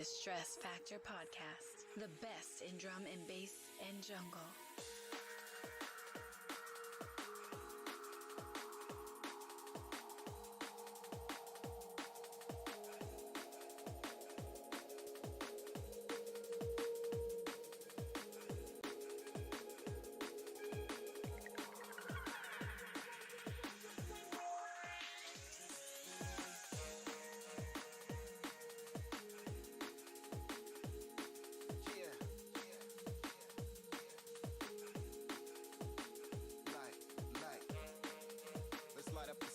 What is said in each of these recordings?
Stress Factor Podcast, the best in drum and bass and jungle.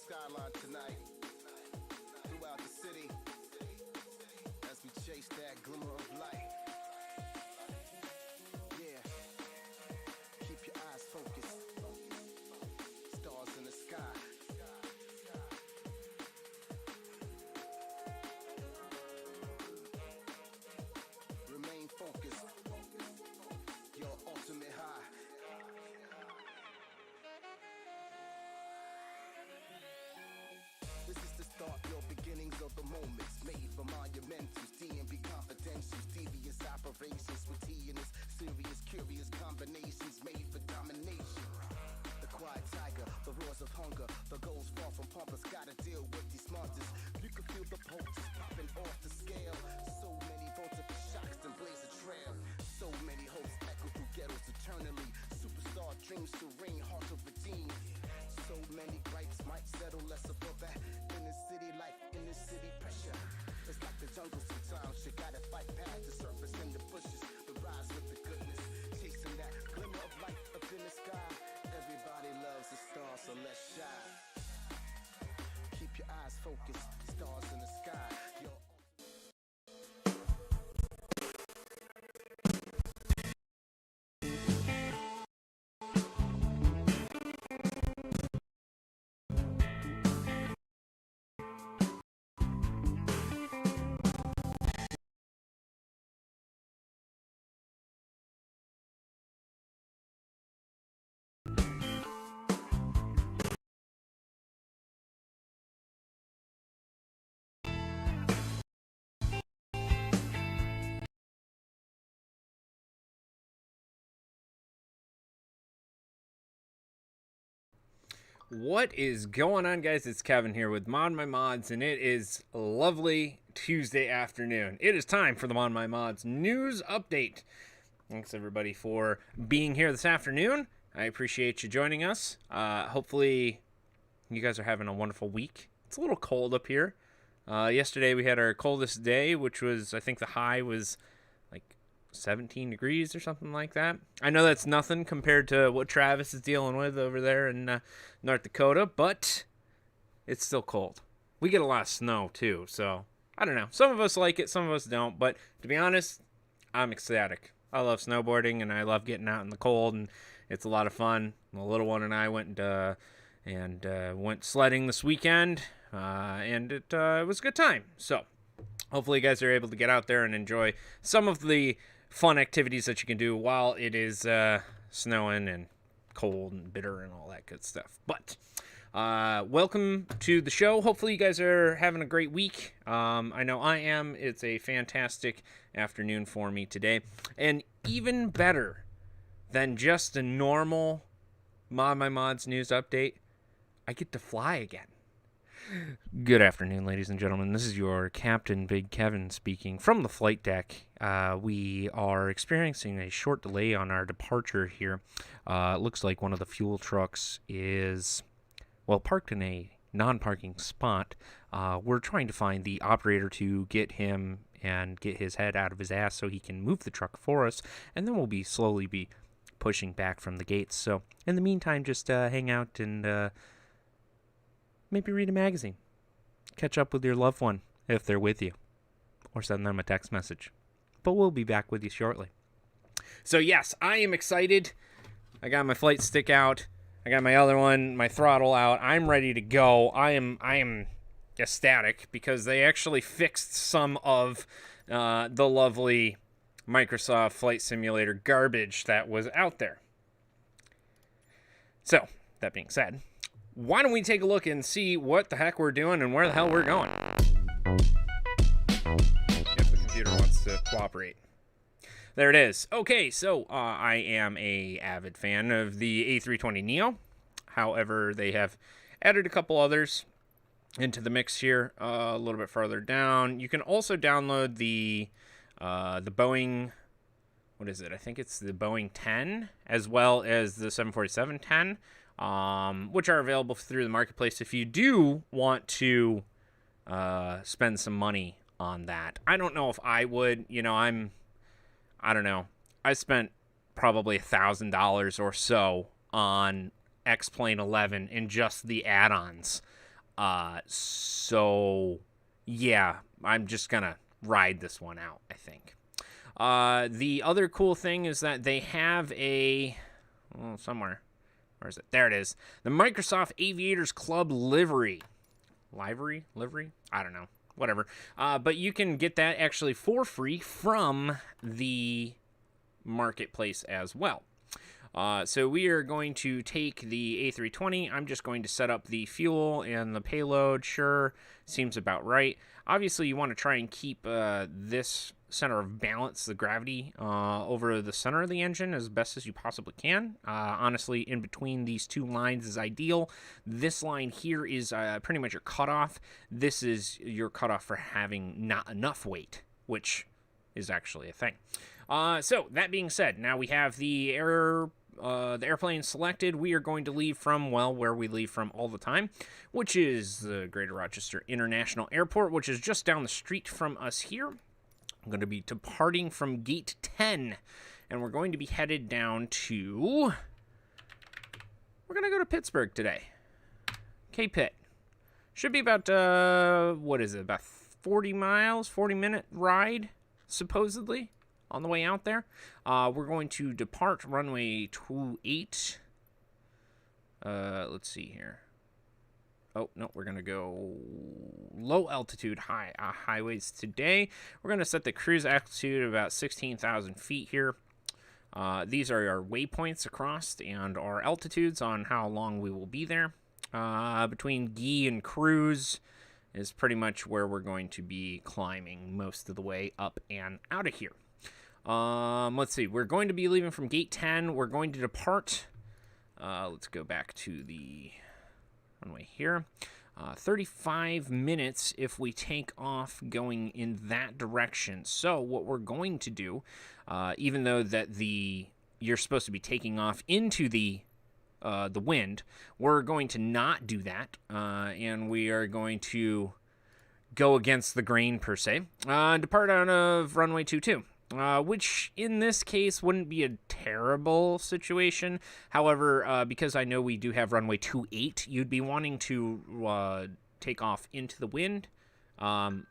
Skyline tonight, throughout the city, as we chase that glimmer of light. Yeah, keep your eyes focused. Stars in the sky. Remain focused. Your ultimate high. This is the start, your beginnings of the moments made for monumentals, D&B confidentials, devious operations with T and its serious, curious combinations made for domination. The quiet tiger, the roars of hunger, the goals far from pompous, gotta deal with these monsters. You can feel the pulses popping off the scale. So many multiple shocks and blaze a trail. So many hopes echo through ghettos eternally. Superstar dreams to reign, hard to redeem. So many gripes might settle less above that. In the city life, in the city pressure. It's like the jungle sometimes. You gotta fight past the surface and the bushes, but rise with the goodness. Chasing that glimmer of light up in the sky. Everybody loves the stars, so let's shine. Keep your eyes focused. Stars in the sky. What is going on, guys? It's Kevin here with ModMyMods, and it is a lovely Tuesday afternoon. It is time for the ModMyMods news update. Thanks, everybody, for being here this afternoon. I appreciate you joining us. Hopefully, you guys are having a wonderful week. It's a little cold up here. Yesterday, we had our coldest day, which was, I think the high was like 17 degrees or something like that. I know that's nothing compared to what Travis is dealing with over there in North Dakota, but it's still cold. We get a lot of snow too, so I don't know. Some of us like it, some of us don't, but to be honest, I'm ecstatic. I love snowboarding and I love getting out in the cold, and it's a lot of fun. The little one and I went went sledding this weekend, and it was a good time. So hopefully you guys are able to get out there and enjoy some of the fun activities that you can do while it is snowing and cold and bitter and all that good stuff. But welcome to the show. Hopefully you guys are having a great week. I know I am. It's a fantastic afternoon for me today. And even better than just a normal ModMyMods news update, I get to fly again. Good afternoon, ladies and gentlemen. This is your Captain BIGKevin speaking from the flight deck. We are experiencing a short delay on our departure here. It looks like one of the fuel trucks is, well, parked in a non-parking spot. We're trying to find the operator to get him and get his head out of his ass so he can move the truck for us, and then we'll slowly be pushing back from the gates. So in the meantime, just hang out and maybe read a magazine. Catch up with your loved one if they're with you, or send them a text message. But we'll be back with you shortly. So yes, I am excited. I got my flight stick out. I got my other one, my throttle out. I'm ready to go. I am ecstatic because they actually fixed some of the lovely Microsoft Flight Simulator garbage that was out there. So, that being said, why don't we take a look and see what the heck we're doing and where the hell we're going? If the computer wants to cooperate. There it is. Okay, so I am a avid fan of the A320 Neo. However, they have added a couple others into the mix here a little bit farther down. You can also download the Boeing, what is it? I think it's the Boeing 10 as well as the 747-10, which are available through the marketplace if you do want to spend some money on that. I don't know if I would. I don't know. I spent probably $1,000 or so on X-Plane 11 in just the add-ons. So, yeah, I'm just going to ride this one out, I think. The other cool thing is that they have somewhere. Where is it? There it is. The Microsoft Aviators Club livery. Livery? I don't know. Whatever. But you can get that actually for free from the marketplace as well. So we are going to take the A320. I'm just going to set up the fuel and the payload. Sure, seems about right. Obviously, you want to try and keep this center of balance, the gravity, over the center of the engine as best as you possibly can. Honestly, in between these two lines is ideal. This line here is pretty much your cutoff. This is your cutoff for having not enough weight, which is actually a thing. So that being said, now we have the airplane selected. We are going to leave from, well, where we leave from all the time, which is the Greater Rochester International Airport, which is just down the street from us here. I'm going to be departing from gate 10, and we're going to be headed down to, we're going to go to Pittsburgh today. KPIT. Should be about, what is it, about 40 miles, 40-minute ride, supposedly, on the way out there. We're going to depart runway 28. Let's see here. Oh, no, we're going to go low altitude highways today. We're going to set the cruise altitude at about 16,000 feet here. These are our waypoints across and our altitudes on how long we will be there. Between GE and cruise is pretty much where we're going to be climbing most of the way up and out of here. Let's see. We're going to be leaving from gate 10. We're going to depart. Let's go back to the runway here. 35 minutes if we take off going in that direction. So what we're going to do, even though that you're supposed to be taking off into the wind, we're going to not do that, and we are going to go against the grain per se. Depart out of runway 22. Which in this case wouldn't be a terrible situation. However, because I know we do have runway 28, you'd be wanting to take off into the wind,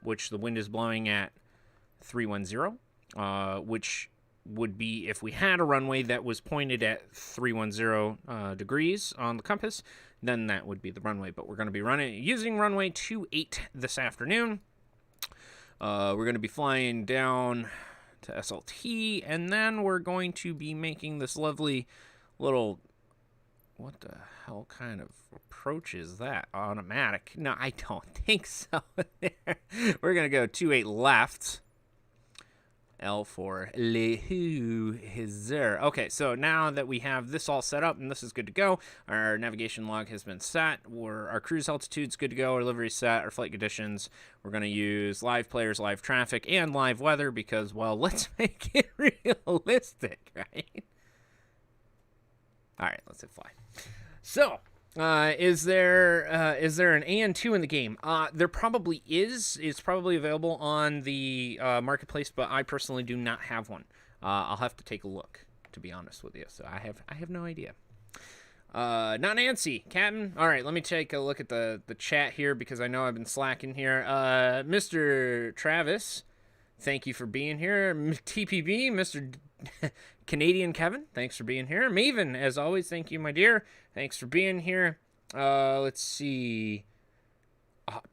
which the wind is blowing at 310, which would be if we had a runway that was pointed at 310 degrees on the compass, then that would be the runway. But we're going to be using runway 28 this afternoon. We're going to be flying down to SLT, and then we're going to be making this lovely little, what the hell kind of approach is that? Automatic? No, I don't think so. We're going to go 28 left. L for Le Huizer. Okay, so now that we have this all set up and this is good to go, our navigation log has been set, our cruise altitude's good to go, our livery set, our flight conditions. We're going to use live players, live traffic, and live weather because, well, let's make it realistic, right? All right, let's hit fly. So, is there an AN2 in the game? There probably is. It's probably available on the marketplace, but I personally do not have one. I'll have to take a look, to be honest with you. So I have no idea. Not Nancy, Captain. All right, let me take a look at the chat here because I know I've been slacking here. Mr. Travis, thank you for being here. TPB, Mr. Canadian Kevin, thanks for being here. Maven, as always, thank you, my dear. Thanks for being here. Let's see.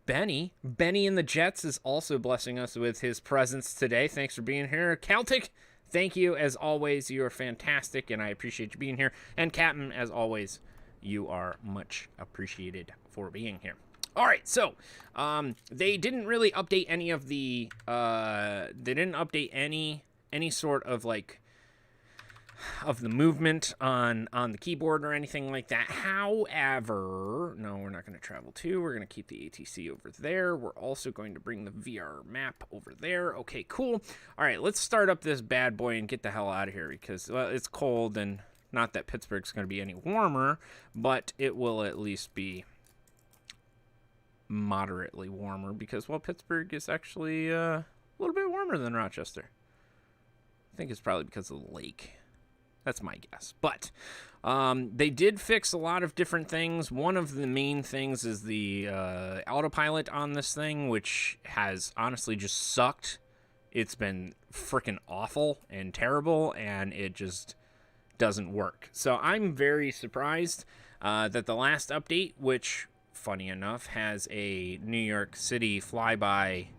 Benny in the Jets is also blessing us with his presence today. Thanks for being here. Celtic, thank you, as always. You are fantastic, and I appreciate you being here. And Captain, as always, you are much appreciated for being here. All right, so they didn't really update any of the they didn't update any sort of like of the movement on the keyboard or anything like that. However, no, we're not going to travel to. We're going to keep the ATC over there. We're also going to bring the VR map over there. Okay, cool. All right, let's start up this bad boy and get the hell out of here because it's cold, and not that Pittsburgh's going to be any warmer, but it will at least be moderately warmer because, well, Pittsburgh is actually a little bit warmer than Rochester. I think it's probably because of the lake. That's my guess. But they did fix a lot of different things. One of the main things is the autopilot on this thing, which has honestly just sucked. It's been freaking awful and terrible, and it just doesn't work. So I'm very surprised that the last update, which, funny enough, has a New York City flyby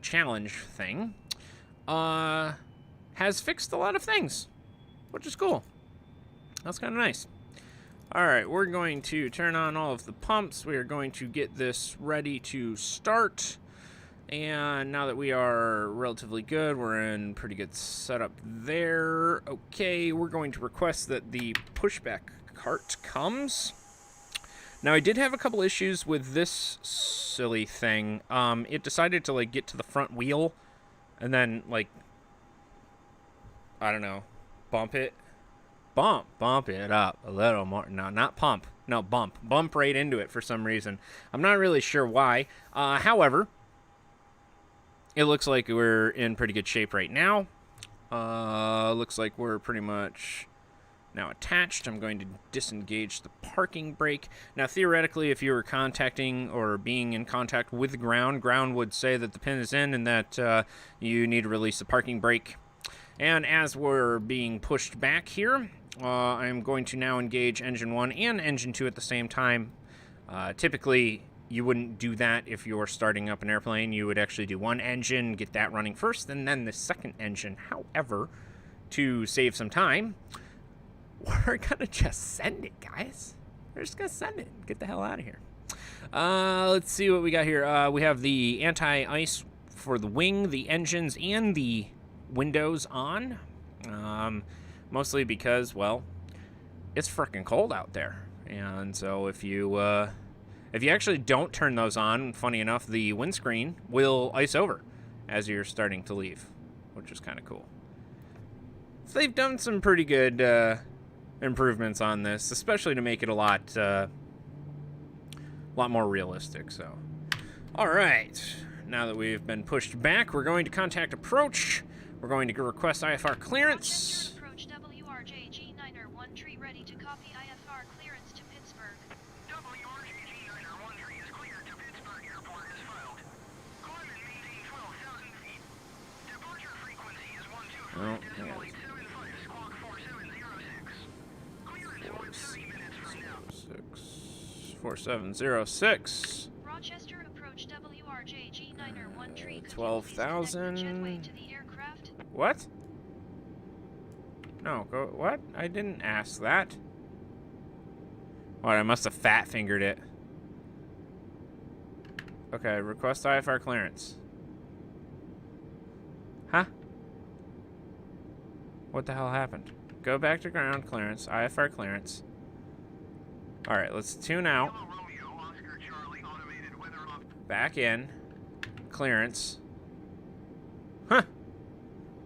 challenge thing, has fixed a lot of things, which is cool. That's kind of nice. All right, we're going to turn on all of the pumps. We are going to get this ready to start. And now that we are relatively good, we're in pretty good setup there. Okay, we're going to request that the pushback cart comes. Now, I did have a couple issues with this silly thing. It decided to, like, get to the front wheel and then, like, I don't know, bump it up a little more. No, not pump. No, bump right into it for some reason. I'm not really sure why. However, it looks like we're in pretty good shape right now. Looks like we're pretty much now attached. I'm going to disengage the parking brake. Now, theoretically, if you were contacting or being in contact with ground would say that the pin is in and that you need to release the parking brake. And as we're being pushed back here, I'm going to now engage engine 1 and engine 2 at the same time. Typically, you wouldn't do that if you're starting up an airplane. You would actually do one engine, get that running first, and then the second engine. However, to save some time, we're going to just send it, guys. We're just going to send it. Get the hell out of here. Let's see what we got here. We have the anti-ice for the wing, the engines, and the windows on, mostly because, well, it's freaking cold out there, and so if you actually don't turn those on, funny enough, the windscreen will ice over as you're starting to leave, which is kind of cool. So they've done some pretty good improvements on this, especially to make it a lot more realistic. So, all right, now that we've been pushed back, we're going to contact approach. We're going to request IFR clearance. Rochester approach WRJG9R1 tree ready to copy IFR clearance to Pittsburgh. WRJG9R1 tree is cleared to Pittsburgh Airport as filed. Climb and maintain 12,000 feet. Departure frequency is 125.75 squawk 4706. Clearance 130 minutes from now. 4706. Rochester approach WRJG9R1 tree. 12,000. Jetway to the aircraft. What? No, go. What? I didn't ask that. What? I must have fat fingered it. Okay, request IFR clearance. Huh? What the hell happened? Go back to ground clearance, IFR clearance. Alright, let's tune out. Back in. Clearance. Huh.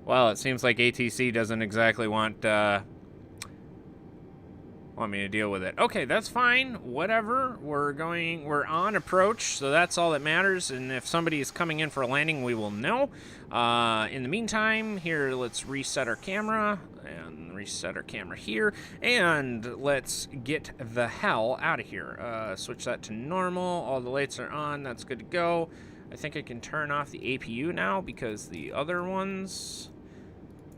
Well, it seems like ATC doesn't exactly want me to deal with it. Okay, that's fine. Whatever. We're on approach, so that's all that matters. And if somebody is coming in for a landing, we will know. In the meantime, here, let's reset our camera and reset our camera here, and let's get the hell out of here. Switch that to normal. All the lights are on. That's good to go. I think I can turn off the APU now because the other ones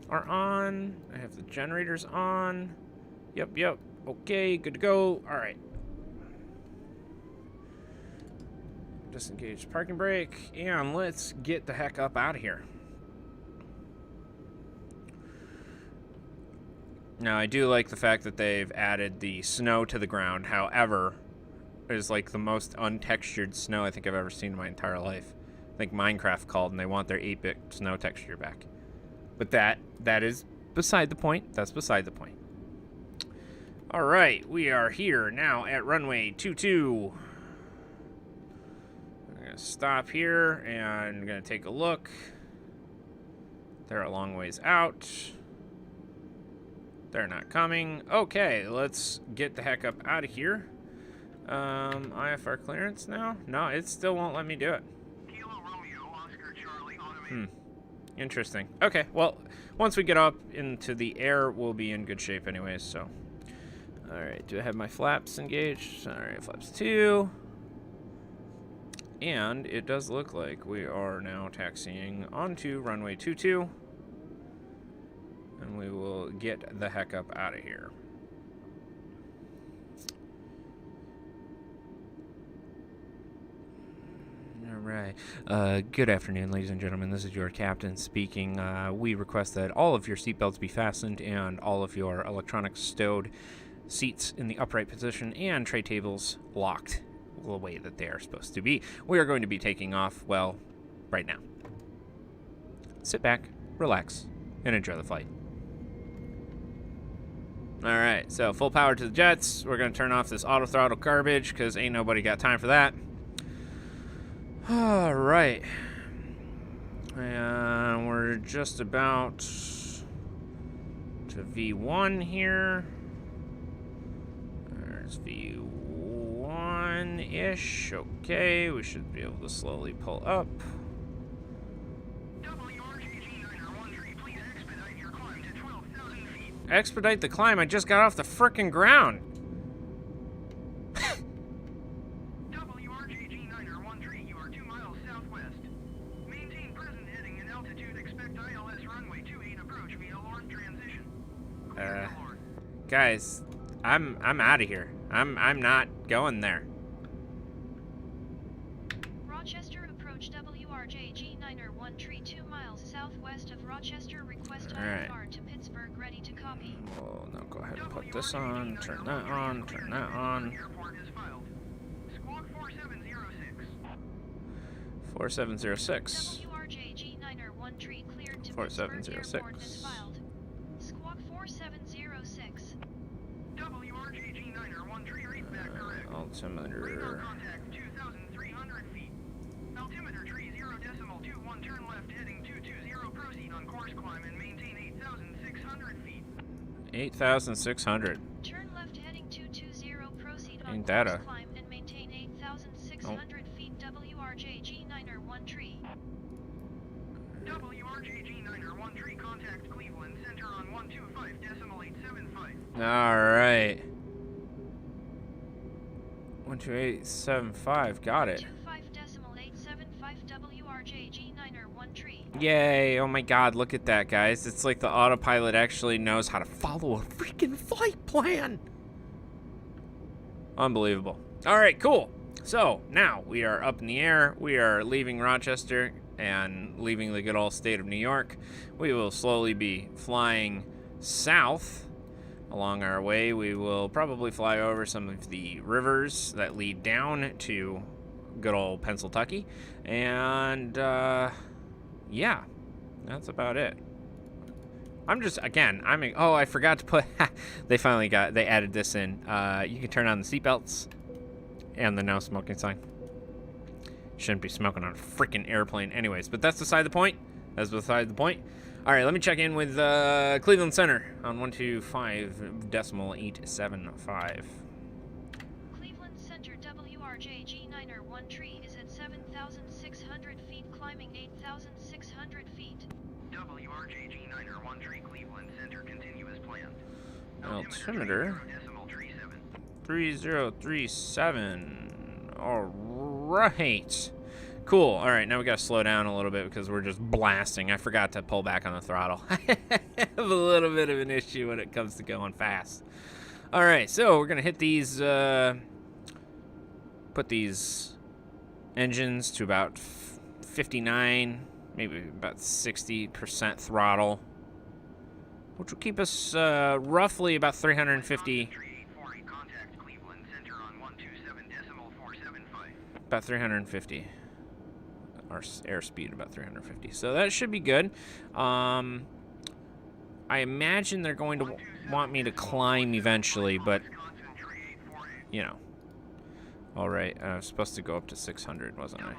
are on. I have the generators on. Yep. Okay, good to go. All right. Disengage parking brake, and let's get the heck up out of here. Now, I do like the fact that they've added the snow to the ground. However, is like the most untextured snow I think I've ever seen in my entire life. I think Minecraft called and they want their 8-bit snow texture back. But that is beside the point. That's beside the point. All right, we are here now at runway 22. I'm going to stop here and I'm going to take a look. They're a long ways out. They're not coming. Okay, let's get the heck up out of here. IFR clearance now? No, it still won't let me do it. Kilo Romeo, Oscar Charlie, automate. Interesting. Okay, well, once we get up into the air, we'll be in good shape anyways, so. All right, do I have my flaps engaged? All right, flaps 2. And it does look like we are now taxiing onto runway 22. And we will get the heck up out of here. All right. Good afternoon, ladies and gentlemen. This is your captain speaking. We request that all of your seatbelts be fastened and all of your electronics stowed, seats in the upright position, and tray tables locked the way that they are supposed to be. We are going to be taking off, well, right now. Sit back, relax, and enjoy the flight. All right, so full power to the jets. We're going to turn off this auto throttle garbage because ain't nobody got time for that. All right. And we're just about to V1 here. There's V1-ish. Okay, we should be able to slowly pull up. Expedite the climb. I just got off the frickin' ground. WRJG9R13, you are 2 miles southwest. Maintain present heading and altitude. Expect ILS runway 28 approach via Lord transition. Guys, I'm out of here. I'm not going there. Rochester approach WRJG9R13 2 miles southwest of Rochester. Request All right. IFR to Pittsburgh. Ready to copy. Well, now go ahead and put this on, turn that on, turn that on. Airport is filed. Squawk 4706. 4706. WRJG9R13 cleared to 4706. Pittsburgh. Airport is filed. Squawk 4706. WRJG9R13 read back correct. Radar Altimeter. contact 2,300 feet. Altimeter tree 0.21 turn left heading 220. Proceed on course climb and maintain 8,600 feet. 8,600. Turn left heading 220. Proceed on Ain't course that a- climb and maintain 8,600 feet. WRJG9R13. WRJG9R13 contact Cleveland Center on 125.875. All right. 12875. Got it. 25.875 WRJG9R13. Yay. Oh my god, look at that, guys. It's like the autopilot actually knows how to follow a freaking flight plan. Unbelievable. All right, cool. So now we are up in the air. We are leaving Rochester and leaving the good old state of New York. We will slowly be flying south. Along our way, we will probably fly over some of the rivers that lead down to good old Pennsylvania. And, yeah, that's about it. I'm just, again, oh, I forgot to put, they added this in. You can turn on the seatbelts and the no smoking sign. Shouldn't be smoking on a freaking airplane anyways, but that's beside the point. That's beside the point. All right, let me check in with Cleveland Center on 125.875. Cleveland Center WRJG9R13 is at 7,600 feet, climbing 8,600 feet. WRJG9R13 Cleveland Center continue as planned. Altimeter 30.37. 3037. All right. Cool. All right, now we got to slow down a little bit because we're just blasting. I forgot to pull back on the throttle. I have a little bit of an issue when it comes to going fast. All right, so we're going to hit these, put these engines to about 59, maybe about 60% throttle, which will keep us roughly about 350. Contact Cleveland Center on About 350. Our airspeed about 350. So that should be good. I imagine they're going to want me to climb eventually, but, you know. All right, I was supposed to go up to 600, wasn't I?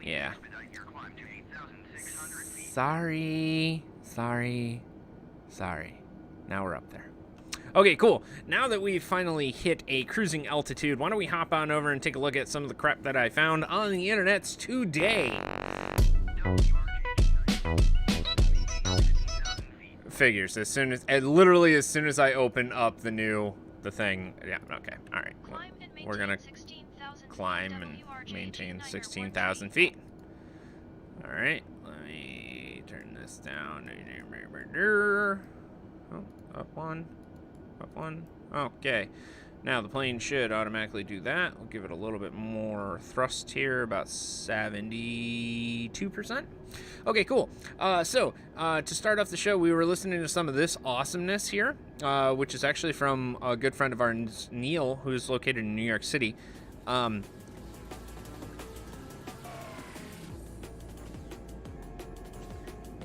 Yeah. Sorry. Now we're up there. Okay, cool. Now that we've finally hit a cruising altitude, why don't we hop on over and take a look at some of the crap that I found on the internets today. Figures. Literally as soon as I open up the thing. Yeah, okay. All right. We're going to climb and maintain 16,000 feet. All right. Let me turn this down. Oh, up one. Okay. Now the plane should automatically do that. We'll give it a little bit more thrust here, about 72%. Okay, cool. So to start off the show, we were listening to some of this awesomeness here, which is actually from a good friend of ours, Neil, who's located in New York City.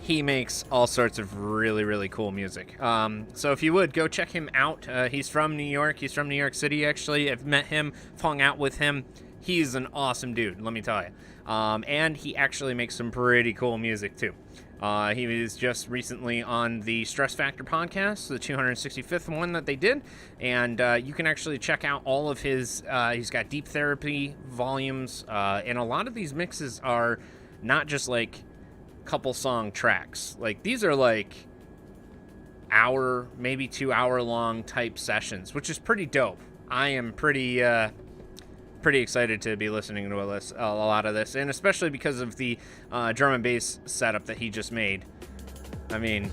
He makes all sorts of really, really cool music. So if you would, go check him out. He's from New York. He's from New York City, actually. I've met him, hung out with him. He's an awesome dude, let me tell you. And he actually makes some pretty cool music, too. He was just recently on the Stress Factor podcast, the 265th one that they did. And you can actually check out all of his... he's got Deep Therapy volumes. And a lot of these mixes are not just like... couple song tracks. Like, these are like hour, maybe 2 hour long type sessions, which is pretty dope. I am pretty excited to be listening to a lot of this, and especially because of the drum and bass setup that he just made. I mean,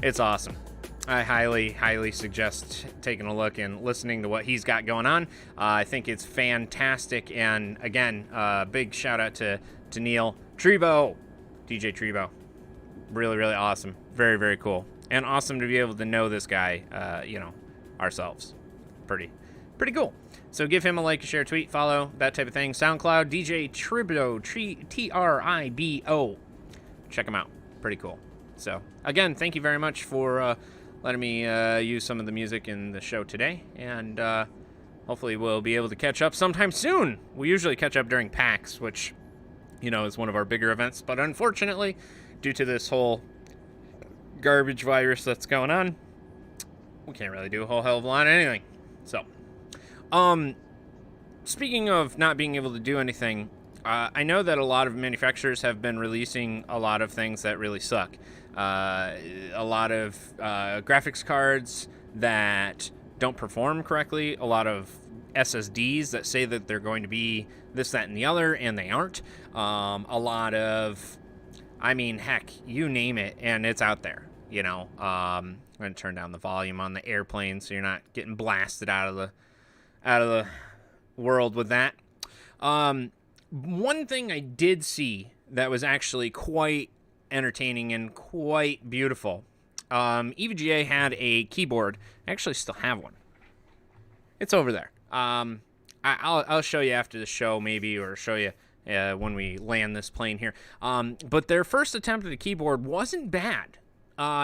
it's awesome. I highly suggest taking a look and listening to what he's got going on. I think it's fantastic. And again, big shout out to Neil Trebo, DJ Trebo. Really, really awesome. Very, very cool. And awesome to be able to know this guy, ourselves. Pretty cool. So give him a like, a share, tweet, follow, that type of thing. SoundCloud, DJ Tribo, Tribo. Check him out. Pretty cool. So again, thank you very much for letting me use some of the music in the show today, and hopefully we'll be able to catch up sometime soon. We usually catch up during PAX, which, is one of our bigger events, but unfortunately, due to this whole garbage virus that's going on, we can't really do a whole hell of a lot of anything. So, speaking of not being able to do anything, I know that a lot of manufacturers have been releasing a lot of things that really suck. A lot of graphics cards that don't perform correctly, a lot of SSDs that say that they're going to be this, that, and the other, and they aren't. A lot of, heck, you name it, and it's out there, I'm going to turn down the volume on the airplane so you're not getting blasted out of the world with that. One thing I did see that was actually quite entertaining and quite beautiful. EVGA had a keyboard. I actually still have one. It's over there. I'll show you after the show, maybe, or show you when we land this plane here. But their first attempt at a keyboard wasn't bad.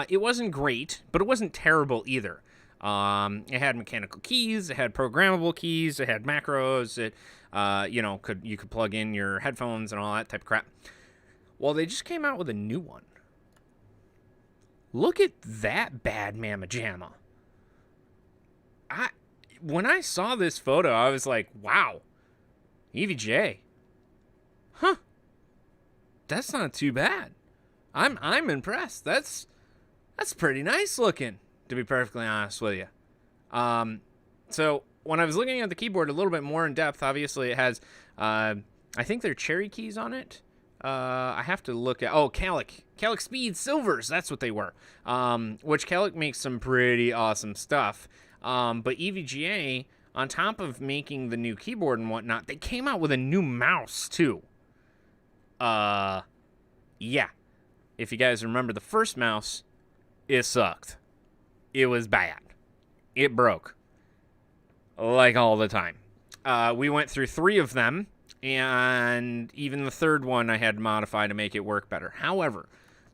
It wasn't great, but it wasn't terrible either. It had mechanical keys, it had programmable keys, it had macros, it you could plug in your headphones and all that type of crap. Well, they just came out with a new one. Look at that bad mamma jamma. When I saw this photo, I was like, wow, EVGA. Huh. That's not too bad. I'm impressed. That's pretty nice looking, to be perfectly honest with you. So when I was looking at the keyboard a little bit more in depth, obviously it has, I think they're cherry keys on it. I have to look at, KROC Speed Silvers, that's what they were. Which KROC makes some pretty awesome stuff. But EVGA, on top of making the new keyboard and whatnot, they came out with a new mouse too. Yeah. If you guys remember the first mouse, it sucked. It was bad. It broke. Like all the time. We went through 3 of them, and even the third one I had to modify to make it work better. However,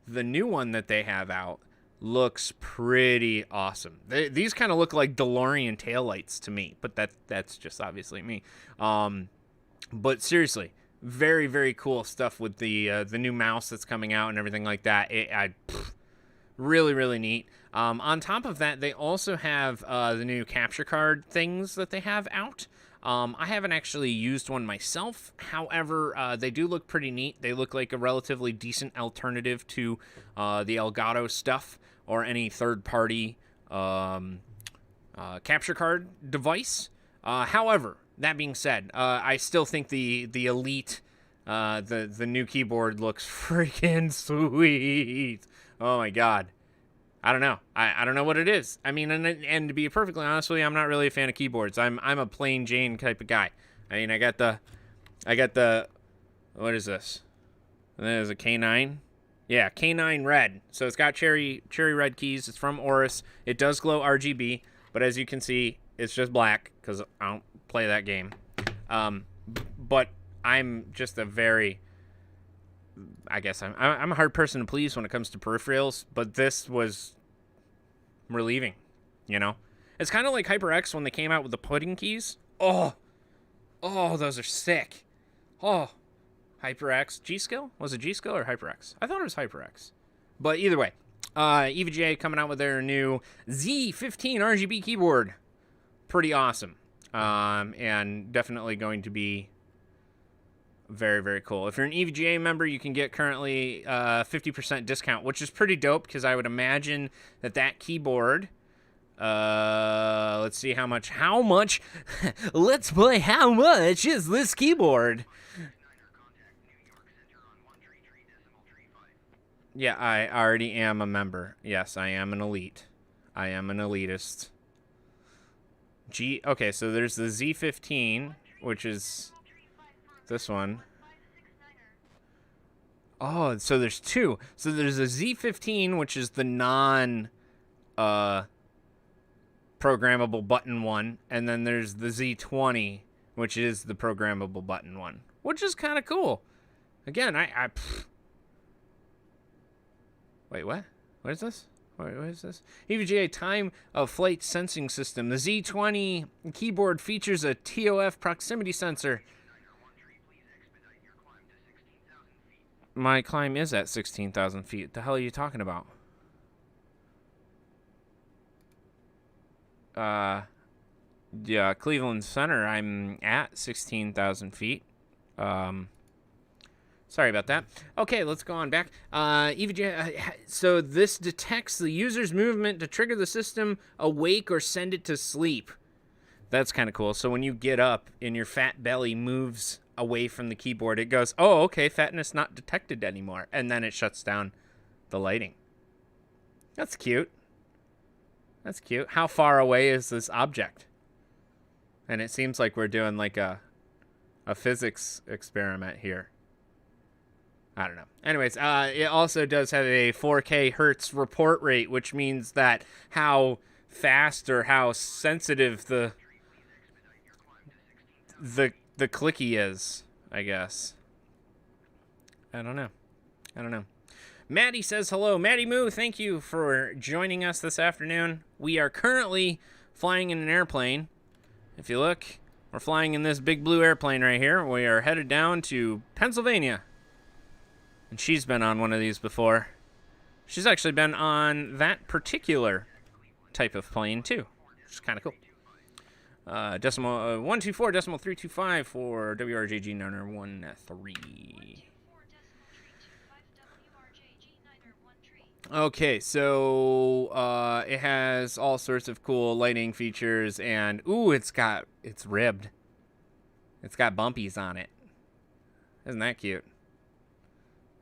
the new one that they have out looks pretty awesome. These kind of look like DeLorean taillights to me, but that's just obviously me. But seriously, very, very cool stuff with the new mouse that's coming out and everything like that. Really, really neat. On top of that, they also have the new capture card things that they have out. I haven't actually used one myself. However, they do look pretty neat. They look like a relatively decent alternative to the Elgato stuff or any third-party capture card device. However, that being said, I still think the Elite, the new keyboard looks freaking sweet. Oh my god. I don't know. I don't know what it is. I mean, and to be perfectly honest with you, I'm not really a fan of keyboards. I'm a plain Jane type of guy. I mean, I got the what is this? There's a K9. Yeah, K9 red. So it's got cherry red keys. It's from Oris. It does glow RGB, but as you can see, it's just black because I don't play that game. But I'm just a very, I guess I'm a hard person to please when it comes to peripherals, but this was relieving, you know? It's kind of like HyperX when they came out with the pudding keys. Oh, those are sick. Oh, HyperX. G-Skill? Was it G-Skill or HyperX? I thought it was HyperX. But either way, EVGA coming out with their new Z15 RGB keyboard. Pretty awesome. And definitely going to be very, very cool. If you're an EVGA member, you can get currently 50% discount, which is pretty dope because I would imagine that keyboard, let's see how much, let's play how much is this keyboard? Yeah, I already am a member. Yes, I am an elite. I am an elitist. Okay, so there's the Z15, which is this one. Oh, so there's 2. So there's a Z15, which is the programmable button one, and then there's the Z20, which is the programmable button one, which is kind of cool. Again, wait, what? What is this? What is this? EVGA time of flight sensing system. The Z20 keyboard features a TOF proximity sensor. My climb is at 16,000 feet. The hell are you talking about? Yeah, Cleveland Center, I'm at 16,000 feet. Sorry about that. Okay, let's go on back. EVGA, so this detects the user's movement to trigger the system awake or send it to sleep. That's kind of cool. So when you get up and your fat belly moves away from the keyboard, it goes, oh, okay, fatness not detected anymore. And then it shuts down the lighting. That's cute. That's cute. How far away is this object? And it seems like we're doing like a physics experiment here. I don't know. Anyways, it also does have a 4K hertz report rate, which means that how fast or how sensitive the clicky is, I guess. I don't know. Maddie says hello. Maddie Moo, thank you for joining us this afternoon. We are currently flying in an airplane. If you look, we're flying in this big blue airplane right here. We are headed down to Pennsylvania. And she's been on one of these before. She's actually been on that particular type of plane too, which is kind of cool. Decimal 124.325 for WRJG 913. Okay, so it has all sorts of cool lighting features, and it's ribbed. It's got bumpies on it. Isn't that cute?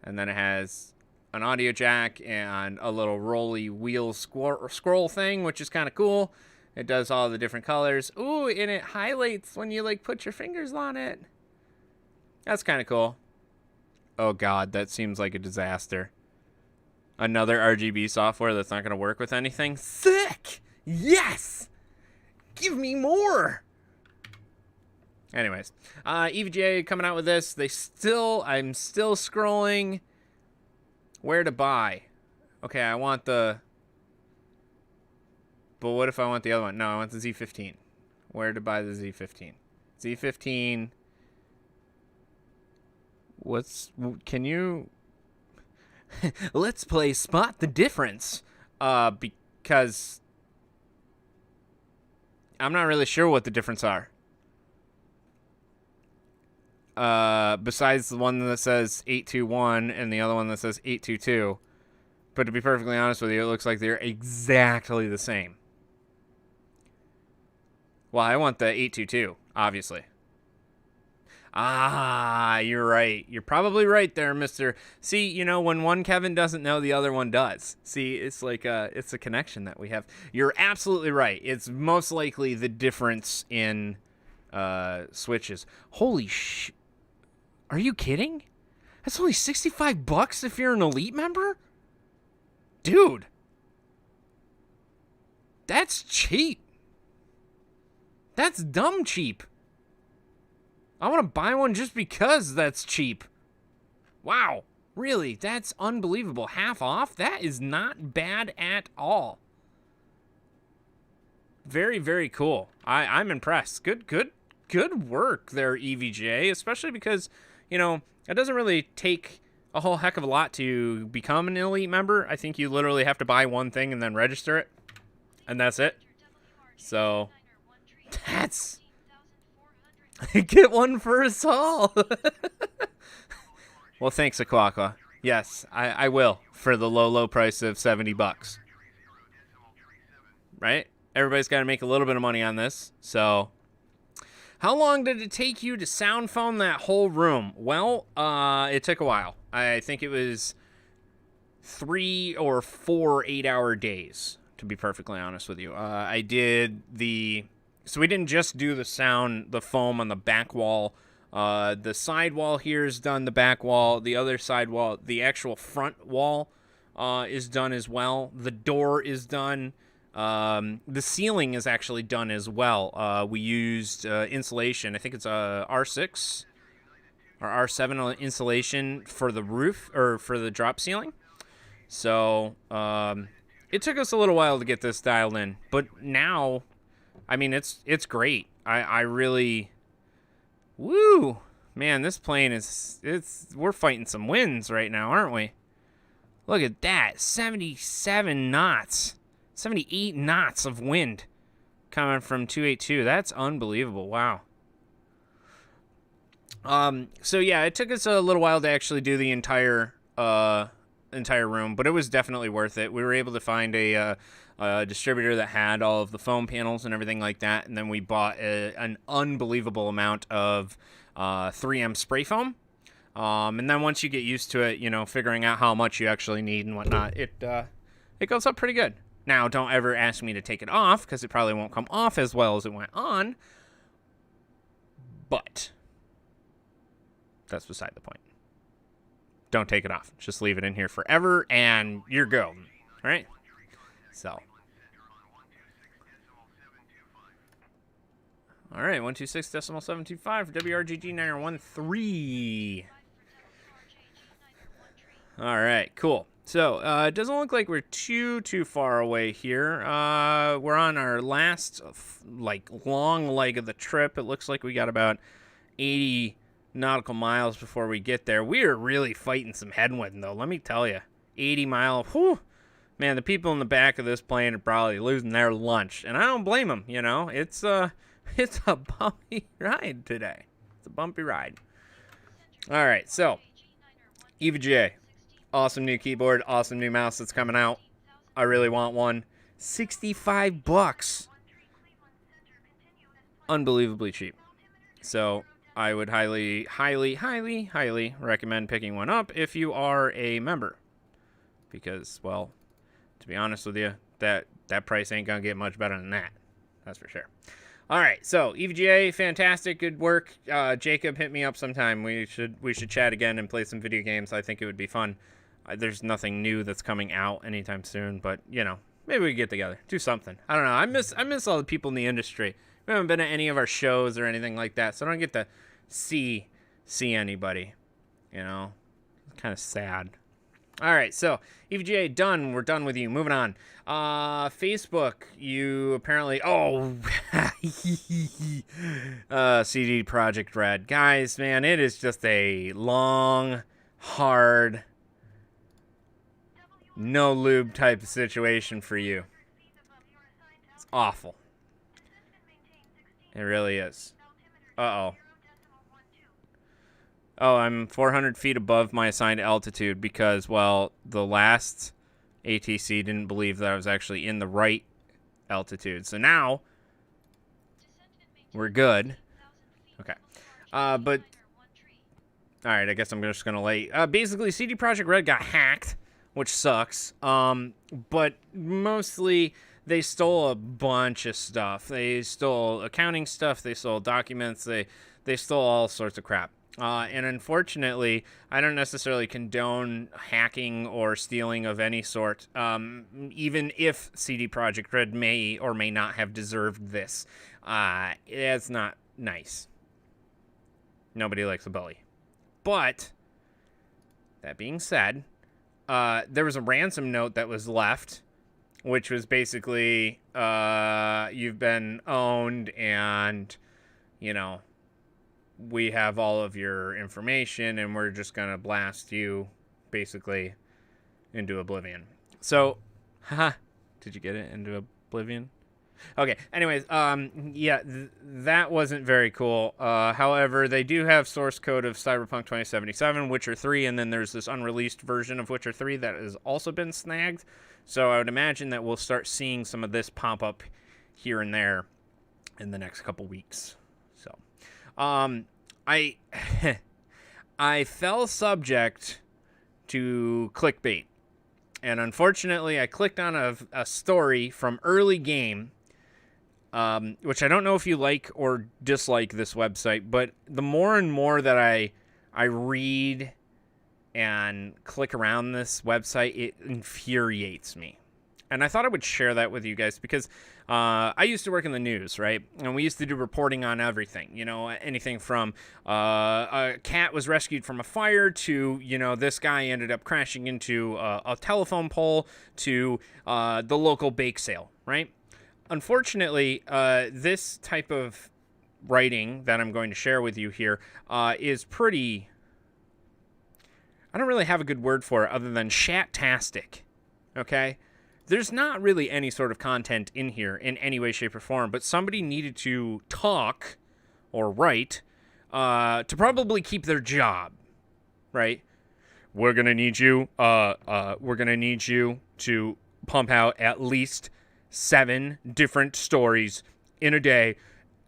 And then it has an audio jack and a little rolly wheel scroll thing, which is kind of cool. It does all the different colors. Ooh, and it highlights when you like put your fingers on it. That's kind of cool. Oh God, that seems like a disaster. Another RGB software that's not going to work with anything. Sick! Yes! Give me more! Anyways, EVGA coming out with this. I'm still scrolling where to buy. Okay, I want the... But what if I want the other one? No, I want the Z15. Where to buy the Z15? Z15... Can you... Let's play Spot the Difference. Because... I'm not really sure what the difference are. Besides the one that says 821 and the other one that says 822. But to be perfectly honest with you, it looks like they're exactly the same. Well, I want the 822, obviously. Ah, you're right. You're probably right there, mister. See, you know, when one Kevin doesn't know, the other one does. See, it's like it's a connection that we have. You're absolutely right. It's most likely the difference in switches. Holy sh... Are you kidding? That's only $65 if you're an elite member? Dude. That's cheap. That's dumb cheap. I want to buy one just because that's cheap. Wow. Really? That's unbelievable. Half off? That is not bad at all. Very, very cool. I'm impressed. Good work there, EVGA, especially because, you know, it doesn't really take a whole heck of a lot to become an elite member. I think you literally have to buy one thing and then register it, and that's it. So, that's... Get one for us all. Well, thanks, Aquaqua. Yes, I will, for the low price of $70. Right? Everybody's got to make a little bit of money on this, so... How long did it take you to sound phone that whole room? Well, it took a while. I think it was 3 or 4 8-hour days, to be perfectly honest with you. I did the... So we didn't just do the foam on the back wall. The side wall here is done, the back wall. The other side wall, the actual front wall is done as well. The door is done. The ceiling is actually done as well. We used insulation. I think it's a R6 or R7 insulation for the roof, or for the drop ceiling. So it took us a little while to get this dialed in, but now, I mean, it's great. I really, woo, man, this plane we're fighting some winds right now, aren't we? Look at that, 77 knots. 78 knots of wind coming from 282. That's unbelievable. Wow. So yeah, it took us a little while to actually do the entire room, but it was definitely worth it. We were able to find a distributor that had all of the foam panels and everything like that, and then we bought an unbelievable amount of 3M spray foam. And then once you get used to it, you know, figuring out how much you actually need and whatnot, it goes up pretty good. Now, don't ever ask me to take it off, because it probably won't come off as well as it went on. But that's beside the point. Don't take it off. Just leave it in here forever, and you're golden. All right? So. All right, 126.725 for WRGG 913. All right, cool. So, it doesn't look like we're too far away here. We're on our last, long leg of the trip. It looks like we got about 80 nautical miles before we get there. We are really fighting some headwind, though, let me tell you. 80 mile, whew. Man, the people in the back of this plane are probably losing their lunch, and I don't blame them, you know. It's a bumpy ride today. It's a bumpy ride. All right, so, EVGA. Awesome new keyboard, awesome new mouse that's coming out. I really want one. $65. Unbelievably cheap. So I would highly recommend picking one up if you are a member. Because, well, to be honest with you, that price ain't gonna get much better than that. That's for sure. All right, so EVGA, fantastic, good work. Jacob, hit me up sometime. We should chat again and play some video games. I think it would be fun. There's nothing new that's coming out anytime soon, but, you know, maybe we get together, do something. I don't know. I miss all the people in the industry. We haven't been at any of our shows or anything like that, so I don't get to see anybody, you know. It's kind of sad. All right, so EVGA done. We're done with you. Moving on. Facebook, you apparently CD Projekt Red. Guys, man, it is just a long, hard, no lube type of situation for you. It's awful. It really is. Uh-oh. Oh, I'm 400 feet above my assigned altitude because, well, the last ATC didn't believe that I was actually in the right altitude. So now, we're good. Okay. But, alright, I guess I'm just going to lay... basically, CD Projekt Red got hacked, which sucks. But mostly, they stole a bunch of stuff. They stole accounting stuff. They stole documents. They stole all sorts of crap. And unfortunately, I don't necessarily condone hacking or stealing of any sort, even if CD Projekt Red may or may not have deserved this. It's not nice. Nobody likes a bully. But, that being said, there was a ransom note that was left, which was basically, you've been owned and, you know, we have all of your information and we're just going to blast you basically into oblivion. So, haha, did you get it? Into oblivion? Okay, anyways, yeah, that wasn't very cool. However, they do have source code of Cyberpunk 2077, Witcher 3, and then there's this unreleased version of Witcher 3 that has also been snagged. So I would imagine that we'll start seeing some of this pop up here and there in the next couple weeks. So, I fell subject to clickbait, and unfortunately, I clicked on a story from early game, which I don't know if you like or dislike this website, but the more and more that I read and click around this website, it infuriates me. And I thought I would share that with you guys because I used to work in the news, right? And we used to do reporting on everything, you know, anything from a cat was rescued from a fire to, you know, this guy ended up crashing into a telephone pole to the local bake sale, right? Unfortunately, this type of writing that I'm going to share with you here is pretty... I don't really have a good word for it other than shat-tastic, okay? There's not really any sort of content in here in any way, shape, or form, but somebody needed to talk or write to probably keep their job, right? We're gonna need you to pump out at least 7 different stories in a day,